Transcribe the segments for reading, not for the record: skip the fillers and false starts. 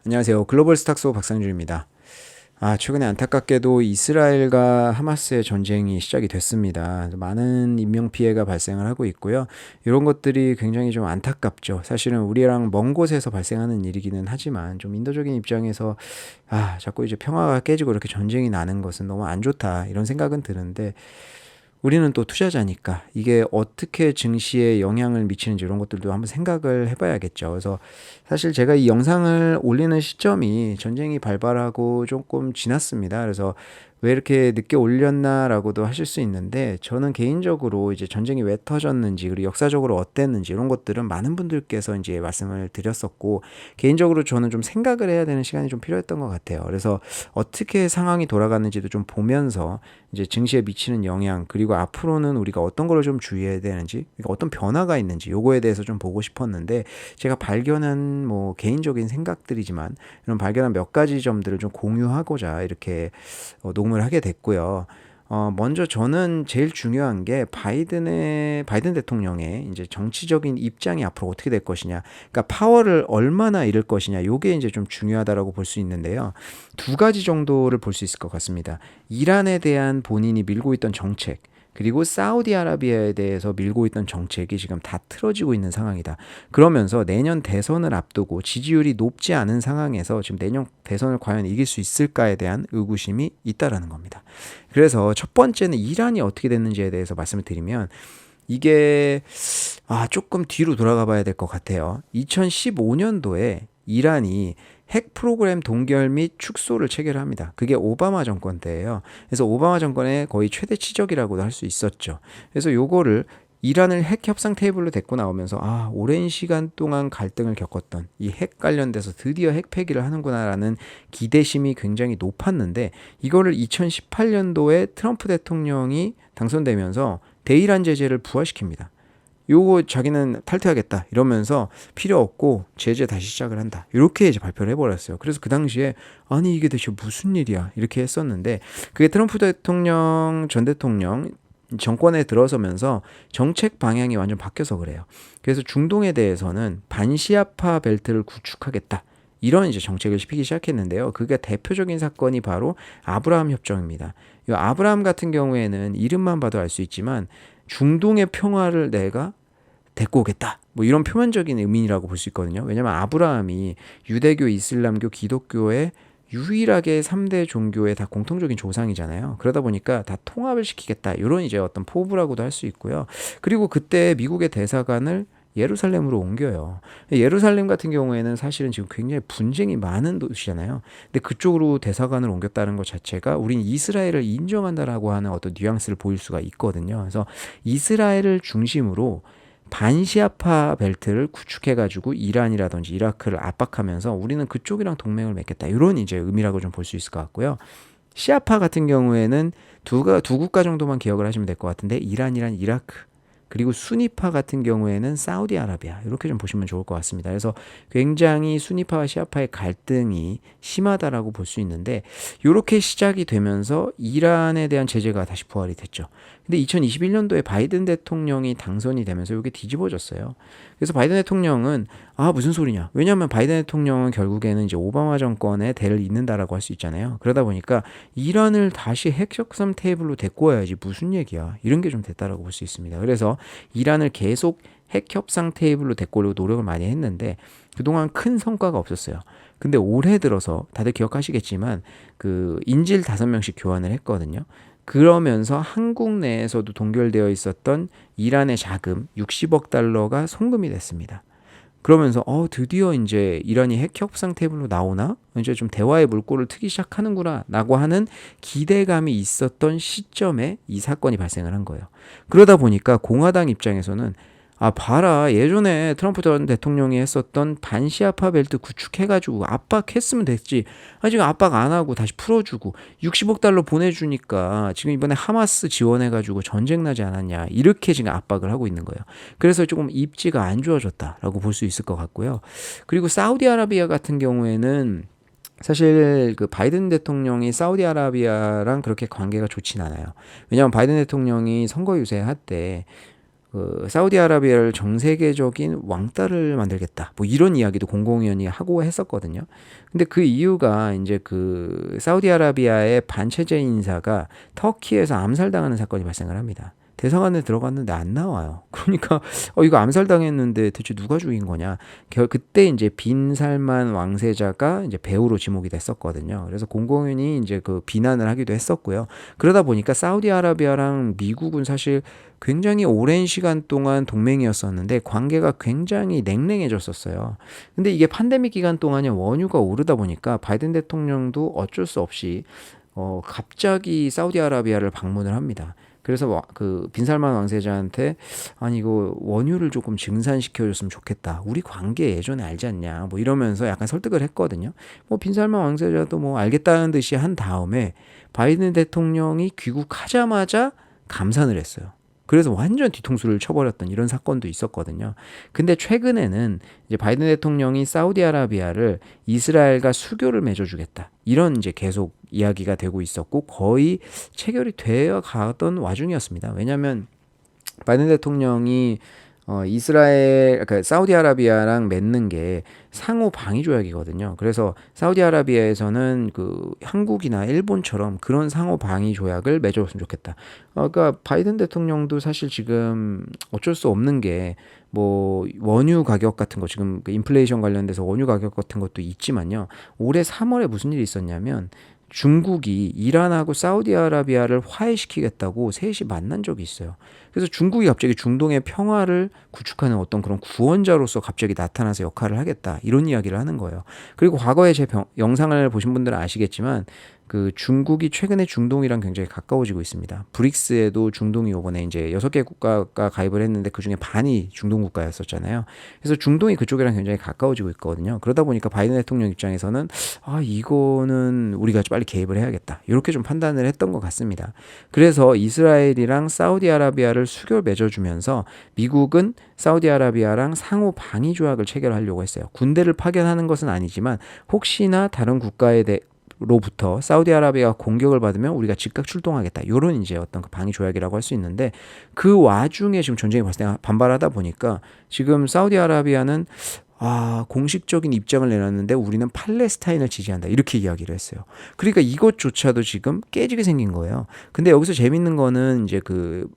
안녕하세요. 글로벌 스탁소 박상준입니다. 최근에 안타깝게도 이스라엘과 하마스의 전쟁이 시작이 됐습니다. 많은 인명피해가 발생을 하고 있고요. 이런 것들이 굉장히 좀 안타깝죠. 사실은 우리랑 먼 곳에서 발생하는 일이기는 하지만 좀 인도적인 입장에서 자꾸 이제 평화가 깨지고 이렇게 전쟁이 나는 것은 너무 안 좋다 이런 생각은 드는데 우리는 또 투자자니까 이게 어떻게 증시에 영향을 미치는지 이런 것들도 한번 생각을 해봐야겠죠. 그래서 사실 제가 이 영상을 올리는 시점이 전쟁이 발발하고 조금 지났습니다. 그래서 왜 이렇게 늦게 올렸나라고도 하실 수 있는데 저는 개인적으로 이제 전쟁이 왜 터졌는지 그리고 역사적으로 어땠는지 이런 것들은 많은 분들께서 이제 말씀을 드렸었고 개인적으로 저는 좀 생각을 해야 되는 시간이 좀 필요했던 것 같아요. 그래서 어떻게 상황이 돌아가는지도 좀 보면서 이제 증시에 미치는 영향 그리고 앞으로는 우리가 어떤 걸 좀 주의해야 되는지 그러니까 어떤 변화가 있는지 요거에 대해서 좀 보고 싶었는데 제가 발견한 뭐 개인적인 생각들이지만 이런 발견한 몇 가지 점들을 좀 공유하고자 이렇게 녹음을 하게 됐고요. 먼저 저는 제일 중요한 게 바이든 대통령의 이제 정치적인 입장이 앞으로 어떻게 될 것이냐. 그러니까 파워를 얼마나 잃을 것이냐. 요게 이제 좀 중요하다라고 볼 수 있는데요. 두 가지 정도를 볼 수 있을 것 같습니다. 이란에 대한 본인이 밀고 있던 정책, 그리고 사우디아라비아에 대해서 밀고 있던 정책이 지금 다 틀어지고 있는 상황이다. 그러면서 내년 대선을 앞두고 지지율이 높지 않은 상황에서 지금 내년 대선을 과연 이길 수 있을까에 대한 의구심이 있다라는 겁니다. 그래서 첫 번째는 이란이 어떻게 됐는지에 대해서 말씀을 드리면 이게 조금 뒤로 돌아가 봐야 될 것 같아요. 2015년도에 이란이 핵 프로그램 동결 및 축소를 체결합니다. 그게 오바마 정권 때예요. 그래서 오바마 정권의 거의 최대 치적이라고도 할 수 있었죠. 그래서 요거를 이란을 핵 협상 테이블로 데리고 나오면서 오랜 시간 동안 갈등을 겪었던 이 핵 관련돼서 드디어 핵 폐기를 하는구나라는 기대심이 굉장히 높았는데 이거를 2018년도에 트럼프 대통령이 당선되면서 대이란 제재를 부활시킵니다. 요거 자기는 탈퇴하겠다 이러면서 필요 없고 제재 다시 시작을 한다 이렇게 이제 발표를 해버렸어요. 그래서 그 당시에 아니 이게 대체 무슨 일이야 이렇게 했었는데 그게 트럼프 대통령 전 대통령 정권에 들어서면서 정책 방향이 완전 바뀌어서 그래요. 그래서 중동에 대해서는 반시아파 벨트를 구축하겠다 이런 이제 정책을 피기 시작했는데요. 그게 대표적인 사건이 바로 아브라함 협정입니다. 이 아브라함 같은 경우에는 이름만 봐도 알 수 있지만 중동의 평화를 내가 데리고 오겠다. 뭐 이런 표면적인 의미라고 볼 수 있거든요. 왜냐하면 아브라함이 유대교, 이슬람교, 기독교의 유일하게 3대 종교의 다 공통적인 조상이잖아요. 그러다 보니까 다 통합을 시키겠다. 이런 이제 어떤 포부라고도 할 수 있고요. 그리고 그때 미국의 대사관을 예루살렘으로 옮겨요. 예루살렘 같은 경우에는 사실은 지금 굉장히 분쟁이 많은 도시잖아요. 근데 그쪽으로 대사관을 옮겼다는 것 자체가 우린 이스라엘을 인정한다라고 하는 어떤 뉘앙스를 보일 수가 있거든요. 그래서 이스라엘을 중심으로 반시아파 벨트를 구축해가지고 이란이라든지 이라크를 압박하면서 우리는 그쪽이랑 동맹을 맺겠다. 이런 이제 의미라고 좀 볼 수 있을 것 같고요. 시아파 같은 경우에는 두 국가 정도만 기억을 하시면 될 것 같은데 이란이란 이라크 그리고 수니파 같은 경우에는 사우디아라비아 이렇게 좀 보시면 좋을 것 같습니다. 그래서 굉장히 수니파와 시아파의 갈등이 심하다라고 볼 수 있는데 이렇게 시작이 되면서 이란에 대한 제재가 다시 부활이 됐죠. 근데 2021년도에 바이든 대통령이 당선이 되면서 이게 뒤집어졌어요. 그래서 바이든 대통령은 무슨 소리냐? 왜냐하면 바이든 대통령은 결국에는 이제 오바마 정권의 대를 잇는다라고 할 수 있잖아요. 그러다 보니까 이란을 다시 핵 협상 테이블로 데리고 와야지 무슨 얘기야? 이런 게 좀 됐다라고 볼 수 있습니다. 그래서 이란을 계속 핵 협상 테이블로 데리고 오려고 노력을 많이 했는데 그동안 큰 성과가 없었어요. 근데 올해 들어서 다들 기억하시겠지만 그 인질 5명씩 교환을 했거든요. 그러면서 한국 내에서도 동결되어 있었던 이란의 자금 60억 달러가 송금이 됐습니다. 그러면서 드디어 이제 이란이 핵 협상 테이블로 나오나? 이제 좀 대화의 물꼬를 트기 시작하는구나 라고 하는 기대감이 있었던 시점에 이 사건이 발생을 한 거예요. 그러다 보니까 공화당 입장에서는 봐라. 예전에 트럼프 전 대통령이 했었던 반시아파 벨트 구축해가지고 압박했으면 됐지. 지금 압박 안 하고 다시 풀어주고 60억 달러 보내주니까 지금 이번에 하마스 지원해가지고 전쟁 나지 않았냐. 이렇게 지금 압박을 하고 있는 거예요. 그래서 조금 입지가 안 좋아졌다라고 볼 수 있을 것 같고요. 그리고 사우디아라비아 같은 경우에는 사실 그 바이든 대통령이 사우디아라비아랑 그렇게 관계가 좋진 않아요. 왜냐하면 바이든 대통령이 선거 유세할 때 사우디아라비아를 정 세계적인 왕따를 만들겠다. 뭐 이런 이야기도 공공연히 하고 했었거든요. 근데 그 이유가 이제 그 사우디아라비아의 반체제 인사가 터키에서 암살당하는 사건이 발생을 합니다. 대사관에 들어갔는데 안 나와요. 그러니까 이거 암살당했는데 대체 누가 죽인 거냐? 그때 이제 빈 살만 왕세자가 이제 배우로 지목이 됐었거든요. 그래서 공공연히 이제 그 비난을 하기도 했었고요. 그러다 보니까 사우디아라비아랑 미국은 사실 굉장히 오랜 시간 동안 동맹이었었는데 관계가 굉장히 냉랭해졌었어요. 근데 이게 팬데믹 기간 동안에 원유가 오르다 보니까 바이든 대통령도 어쩔 수 없이 갑자기 사우디아라비아를 방문을 합니다. 그래서 그 빈살만 왕세자한테 아니 이거 원유를 조금 증산시켜줬으면 좋겠다. 우리 관계 예전에 알지 않냐. 뭐 이러면서 약간 설득을 했거든요. 뭐 빈살만 왕세자도 뭐 알겠다는 듯이 한 다음에 바이든 대통령이 귀국하자마자 감산을 했어요. 그래서 완전 뒤통수를 쳐버렸던 이런 사건도 있었거든요. 근데 최근에는 이제 바이든 대통령이 사우디아라비아를 이스라엘과 수교를 맺어주겠다. 이런 이제 계속 이야기가 되고 있었고 거의 체결이 되어 가던 와중이었습니다. 왜냐하면 바이든 대통령이 이스라엘, 그 사우디아라비아랑 맺는 게 상호 방위 조약이거든요. 그래서 사우디아라비아에서는 그 한국이나 일본처럼 그런 상호 방위 조약을 맺어줬으면 좋겠다. 그러니까 바이든 대통령도 사실 지금 어쩔 수 없는 게 뭐 원유 가격 같은 거 지금 그 인플레이션 관련돼서 원유 가격 같은 것도 있지만요. 올해 3월에 무슨 일이 있었냐면 중국이 이란하고 사우디아라비아를 화해시키겠다고 셋이 만난 적이 있어요. 그래서 중국이 갑자기 중동의 평화를 구축하는 어떤 그런 구원자로서 갑자기 나타나서 역할을 하겠다. 이런 이야기를 하는 거예요. 그리고 과거에 제 영상을 보신 분들은 아시겠지만 그 중국이 최근에 중동이랑 굉장히 가까워지고 있습니다. 브릭스에도 중동이 이번에 이제 6개 국가가 가입을 했는데 그중에 반이 중동 국가였었잖아요. 그래서 중동이 그쪽이랑 굉장히 가까워지고 있거든요. 그러다 보니까 바이든 대통령 입장에서는 이거는 우리가 빨리 개입을 해야겠다. 이렇게 좀 판단을 했던 것 같습니다. 그래서 이스라엘이랑 사우디아라비아를 수교 맺어주면서 미국은 사우디아라비아랑 상호 방위 조약을 체결하려고 했어요. 군대를 파견하는 것은 아니지만 혹시나 다른 국가에 대해 로부터 사우디아라비아가 공격을 받으면 우리가 즉각 출동하겠다. 요런 이제 어떤 그 방위 조약이라고 할 수 있는데 그 와중에 지금 전쟁이 반발하다 보니까 지금 사우디아라비아는 공식적인 입장을 내놨는데 우리는 팔레스타인을 지지한다. 이렇게 이야기를 했어요. 그러니까 이것조차도 지금 깨지게 생긴 거예요. 근데 여기서 재밌는 거는 이제 그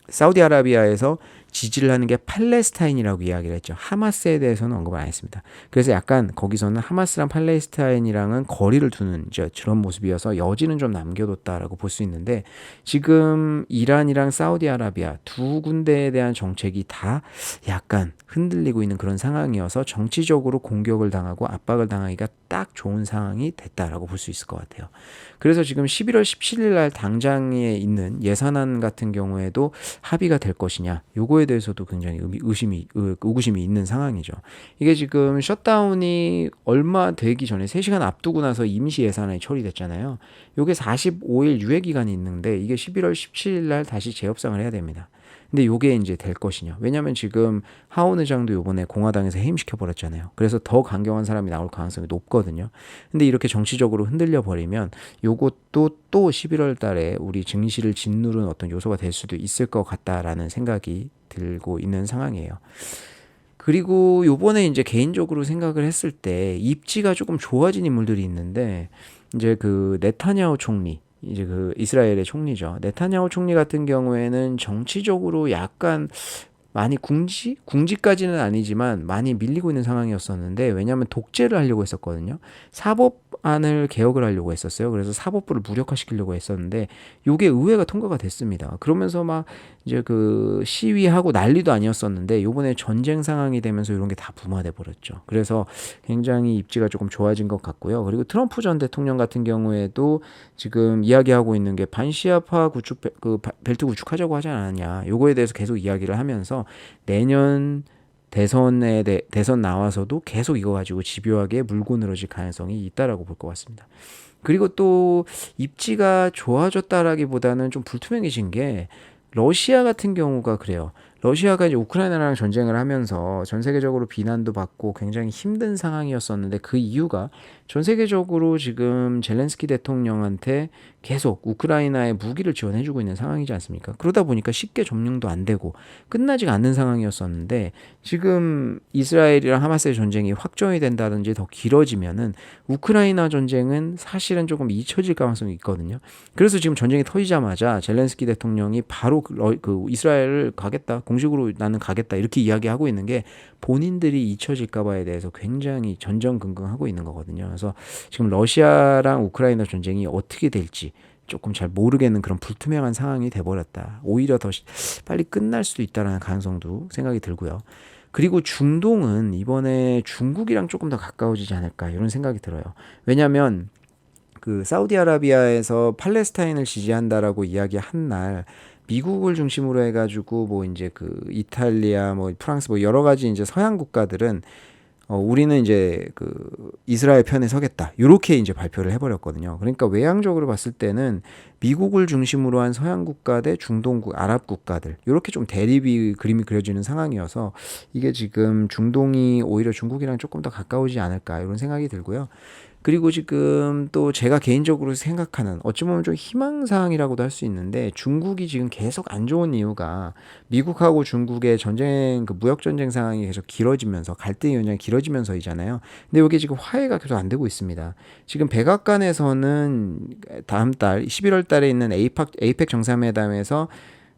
사우디아라비아에서 지지를 하는 게 팔레스타인이라고 이야기를 했죠. 하마스에 대해서는 언급을 안 했습니다. 그래서 약간 거기서는 하마스랑 팔레스타인이랑은 거리를 두는 이제 그런 모습이어서 여지는 좀 남겨뒀다라고 볼 수 있는데 지금 이란이랑 사우디아라비아 두 군데에 대한 정책이 다 약간 흔들리고 있는 그런 상황이어서 정치적으로 공격을 당하고 압박을 당하기가 딱 좋은 상황이 됐다라고 볼 수 있을 것 같아요. 그래서 지금 11월 17일 날 당장에 있는 예산안 같은 경우에도 합의가 될 것이냐 요거에 대해서도 굉장히 의구심이 있는 상황이죠. 이게 지금 셧다운이 얼마 되기 전에 3시간 앞두고 나서 임시 예산안이 처리됐잖아요. 요게 45일 유예 기간이 있는데 이게 11월 17일 날 다시 재협상을 해야 됩니다. 근데 요게 이제 될 것이냐. 왜냐면 지금 하원 의장도 요번에 공화당에서 해임시켜 버렸잖아요. 그래서 더 강경한 사람이 나올 가능성이 높거든요. 근데 이렇게 정치적으로 흔들려 버리면 요것도 또 11월 달에 우리 증시를 짓누른 어떤 요소가 될 수도 있을 것 같다라는 생각이 들고 있는 상황이에요. 그리고 요번에 이제 개인적으로 생각을 했을 때 입지가 조금 좋아진 인물들이 있는데 이제 그 네타냐후 총리 이제 그 이스라엘의 총리죠. 네타냐후 총리 같은 경우에는 정치적으로 약간 많이 궁지까지는 아니지만 많이 밀리고 있는 상황이었었는데 왜냐하면 독재를 하려고 했었거든요. 사법안을 개혁을 하려고 했었어요. 그래서 사법부를 무력화시키려고 했었는데 요게 의회가 통과가 됐습니다. 그러면서 막 이제 그 시위하고 난리도 아니었었는데 요번에 전쟁 상황이 되면서 이런 게 다 붐화돼 버렸죠. 그래서 굉장히 입지가 조금 좋아진 것 같고요. 그리고 트럼프 전 대통령 같은 경우에도 지금 이야기하고 있는 게 반시아파 구축 벨트 구축하자고 하지 않았냐. 요거에 대해서 계속 이야기를 하면서 내년 대선 나와서도 계속 이거 가지고 집요하게 물고 늘어질 가능성이 있다라고 볼 것 같습니다. 그리고 또 입지가 좋아졌다라기보다는 좀 불투명해진 게 러시아 같은 경우가 그래요. 러시아가 이제 우크라이나랑 전쟁을 하면서 전 세계적으로 비난도 받고 굉장히 힘든 상황이었었는데 그 이유가 전 세계적으로 지금 젤렌스키 대통령한테 계속 우크라이나에 무기를 지원해주고 있는 상황이지 않습니까? 그러다 보니까 쉽게 점령도 안 되고 끝나지가 않는 상황이었었는데 지금 이스라엘이랑 하마스의 전쟁이 확정이 된다든지 더 길어지면은 우크라이나 전쟁은 사실은 조금 잊혀질 가능성이 있거든요. 그래서 지금 전쟁이 터지자마자 젤렌스키 대통령이 바로 그 이스라엘을 가겠다, 공식으로 나는 가겠다 이렇게 이야기하고 있는 게 본인들이 잊혀질까 봐에 대해서 굉장히 전전긍긍하고 있는 거거든요. 그래서 지금 러시아랑 우크라이나 전쟁이 어떻게 될지 조금 잘 모르겠는 그런 불투명한 상황이 돼버렸다. 오히려 더 빨리 끝날 수도 있다라는 가능성도 생각이 들고요. 그리고 중동은 이번에 중국이랑 조금 더 가까워지지 않을까 이런 생각이 들어요. 왜냐하면 그 사우디아라비아에서 팔레스타인을 지지한다라고 이야기한 날 미국을 중심으로 해가지고 뭐 이제 그 이탈리아 뭐 프랑스 뭐 여러 가지 이제 서양 국가들은 우리는 이제 그 이스라엘 편에 서겠다. 이렇게 이제 발표를 해버렸거든요. 그러니까 외향적으로 봤을 때는 미국을 중심으로 한 서양 국가 대 중동국, 아랍 국가들 이렇게 좀 대립이 그림이 그려지는 상황이어서 이게 지금 중동이 오히려 중국이랑 조금 더 가까우지 않을까 이런 생각이 들고요. 그리고 지금 또 제가 개인적으로 생각하는 어찌 보면 좀 희망사항이라고도 할 수 있는데 중국이 지금 계속 안 좋은 이유가 미국하고 중국의 전쟁 그 무역 전쟁 상황이 계속 길어지면서 갈등이 연장이 길어지면서이잖아요. 근데 여기 지금 화해가 계속 안 되고 있습니다. 지금 백악관에서는 다음 달 11월 달에 있는 에이펙 정상회담에서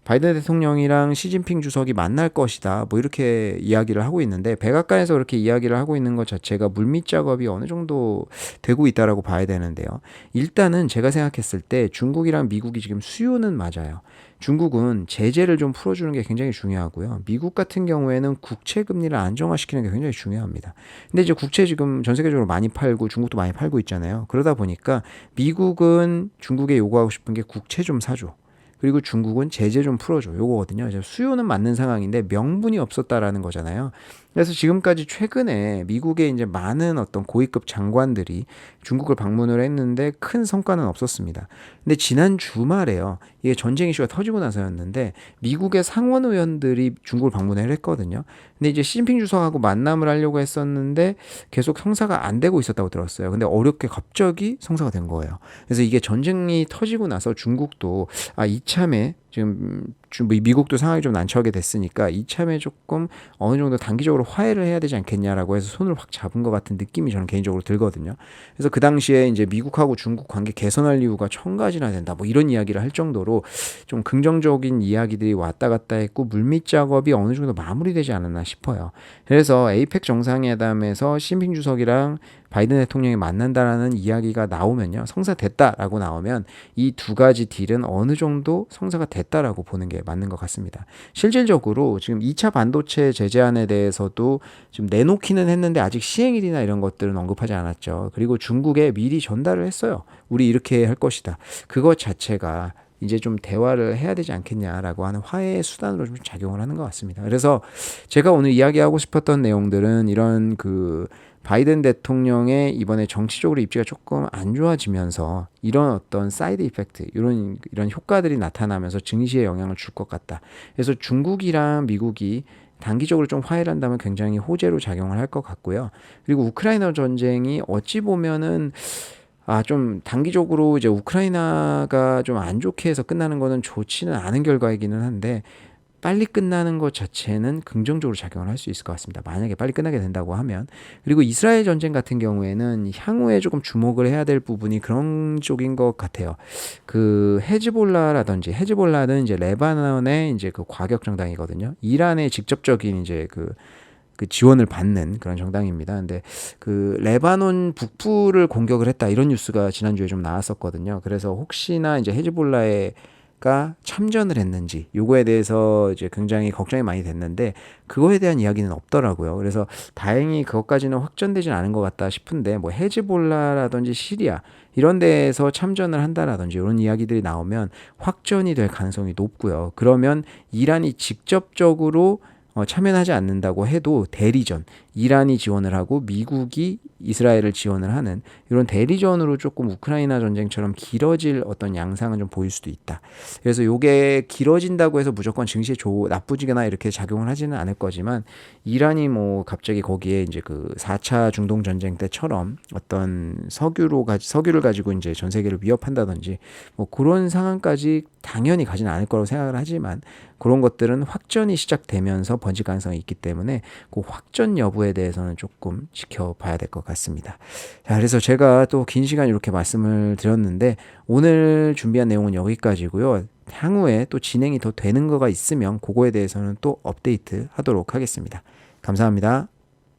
바이든 대통령이랑 시진핑 주석이 만날 것이다. 뭐 이렇게 이야기를 하고 있는데 백악관에서 그렇게 이야기를 하고 있는 것 자체가 물밑 작업이 어느 정도 되고 있다라고 봐야 되는데요. 일단은 제가 생각했을 때 중국이랑 미국이 지금 수요는 맞아요. 중국은 제재를 좀 풀어주는 게 굉장히 중요하고요. 미국 같은 경우에는 국채 금리를 안정화시키는 게 굉장히 중요합니다. 근데 이제 국채 지금 전 세계적으로 많이 팔고 중국도 많이 팔고 있잖아요. 그러다 보니까 미국은 중국에 요구하고 싶은 게 국채 좀 사줘. 그리고 중국은 제재 좀 풀어줘. 요거거든요. 수요는 맞는 상황인데 명분이 없었다라는 거잖아요. 그래서 지금까지 최근에 미국의 이제 많은 어떤 고위급 장관들이 중국을 방문을 했는데 큰 성과는 없었습니다. 근데 지난 주말에요. 이게 전쟁 이슈가 터지고 나서였는데 미국의 상원 의원들이 중국을 방문을 했거든요. 근데 이제 시진핑 주석하고 만남을 하려고 했었는데 계속 성사가 안 되고 있었다고 들었어요. 근데 어렵게 갑자기 성사가 된 거예요. 그래서 이게 전쟁이 터지고 나서 중국도 이참에 지금 미국도 상황이 좀 난처하게 됐으니까 이참에 조금 어느 정도 단기적으로 화해를 해야 되지 않겠냐라고 해서 손을 확 잡은 것 같은 느낌이 저는 개인적으로 들거든요. 그래서 그 당시에 이제 미국하고 중국 관계 개선할 이유가 1000가지나 된다. 뭐 이런 이야기를 할 정도로 좀 긍정적인 이야기들이 왔다 갔다 했고 물밑 작업이 어느 정도 마무리되지 않았나 싶어요. 그래서 에이펙 정상회담에서 시진핑 주석이랑 바이든 대통령이 만난다라는 이야기가 나오면요. 성사됐다라고 나오면 이 두 가지 딜은 어느 정도 성사가 됐다라고 보는 게 맞는 것 같습니다. 실질적으로 지금 2차 반도체 제재안에 대해서도 지금 내놓기는 했는데 아직 시행일이나 이런 것들은 언급하지 않았죠. 그리고 중국에 미리 전달을 했어요. 우리 이렇게 할 것이다. 그것 자체가 이제 좀 대화를 해야 되지 않겠냐라고 하는 화해의 수단으로 좀 작용을 하는 것 같습니다. 그래서 제가 오늘 이야기하고 싶었던 내용들은 이런 그 바이든 대통령의 이번에 정치적으로 입지가 조금 안 좋아지면서 이런 어떤 사이드 이펙트, 이런 효과들이 나타나면서 증시에 영향을 줄 것 같다. 그래서 중국이랑 미국이 단기적으로 좀 화해를 한다면 굉장히 호재로 작용을 할 것 같고요. 그리고 우크라이나 전쟁이 어찌 보면은 좀 단기적으로 이제 우크라이나가 좀 안 좋게 해서 끝나는 거는 좋지는 않은 결과이기는 한데 빨리 끝나는 것 자체는 긍정적으로 작용을 할 수 있을 것 같습니다. 만약에 빨리 끝나게 된다고 하면. 그리고 이스라엘 전쟁 같은 경우에는 향후에 조금 주목을 해야 될 부분이 그런 쪽인 것 같아요. 그 헤즈볼라는 이제 레바논의 이제 그 과격 정당이거든요. 이란의 직접적인 이제 그 지원을 받는 그런 정당입니다. 근데 그 레바논 북부를 공격을 했다 이런 뉴스가 지난주에 좀 나왔었거든요. 그래서 혹시나 이제 헤즈볼라가 참전을 했는지 요거에 대해서 이제 굉장히 걱정이 많이 됐는데 그거에 대한 이야기는 없더라고요. 그래서 다행히 그것까지는 확전되진 않은 것 같다 싶은데 뭐 헤즈볼라라든지 시리아 이런 데에서 참전을 한다라든지 이런 이야기들이 나오면 확전이 될 가능성이 높고요. 그러면 이란이 직접적으로 참여하지 않는다고 해도 대리전 이란이 지원을 하고 미국이 이스라엘을 지원을 하는 이런 대리전으로 조금 우크라이나 전쟁처럼 길어질 어떤 양상은 좀 보일 수도 있다. 그래서 요게 길어진다고 해서 무조건 증시에 나쁘지거나 이렇게 작용을 하지는 않을 거지만 이란이 뭐 갑자기 거기에 이제 그 4차 중동 전쟁 때처럼 어떤 석유를 가지고 이제 전 세계를 위협한다든지 뭐 그런 상황까지 당연히 가지는 않을 거라고 생각을 하지만 그런 것들은 확전이 시작되면서 번질 가능성이 있기 때문에 그 확전 여부에 대해서는 조금 지켜봐야 될 것 같습니다. 자, 그래서 제가 또 긴 시간 이렇게 말씀을 드렸는데 오늘 준비한 내용은 여기까지고요. 향후에 또 진행이 더 되는 거가 있으면 그거에 대해서는 또 업데이트 하도록 하겠습니다. 감사합니다.